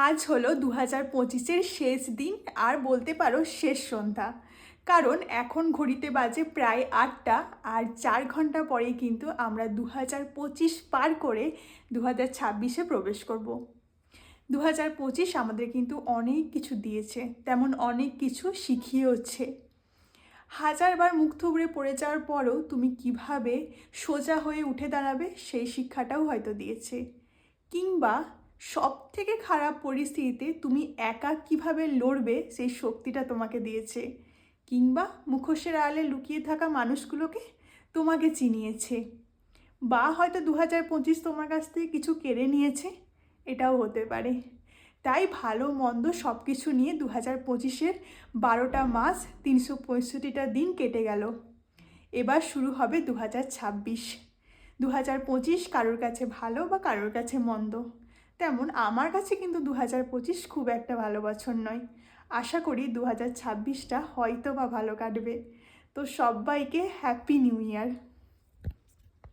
আজ হলো 2025-এর শেষ দিন আর বলতে পারো শেষ সন্ধ্যা। কারণ এখন ঘড়িতে বাজে প্রায় 8টা আর 4 ঘন্টা পরেই কিন্তু আমরা 2025 পার করে 2026-এ প্রবেশ করব। 2025 আমাদের কিন্তু অনেক কিছু দিয়েছে, তেমন অনেক কিছু শিখিয়েওছে। হাজারবার মুখ থুবড়ে পড়ে যাওয়ার পরও তুমি কিভাবে সোজা হয়ে উঠে দাঁড়াবে সেই শিক্ষাটাও হয়তো দিয়েছে। কিংবা সব থেকে খারাপ পরিস্থিতিতে তুমি একা কিভাবে লড়বে সেই শক্তিটা তোমাকে দিয়েছে। কিংবা মুখোশের আড়ালে লুকিয়ে থাকা মানুষগুলোকে তোমাকে চিনিয়েছে। বা হয়তো 2025 তোমার কাছ থেকে কিছু কেড়ে নিয়েছে, এটাও হতে পারে। তাই ভালো মন্দ সব কিছু নিয়ে 2025-এর 12টা মাস 365টা দিন কেটে গেল। এবার শুরু হবে 2026। 2025 কারোর কাছে ভালো বা কারোর কাছে মন্দ, তেমন আমার কাছে কিন্তু 2025 খুব একটা ভালো বছর নয়। আশা করি 2026টা হয়তো বা ভালো কাটবে। তো সবাইকে হ্যাপি নিউ ইয়ার।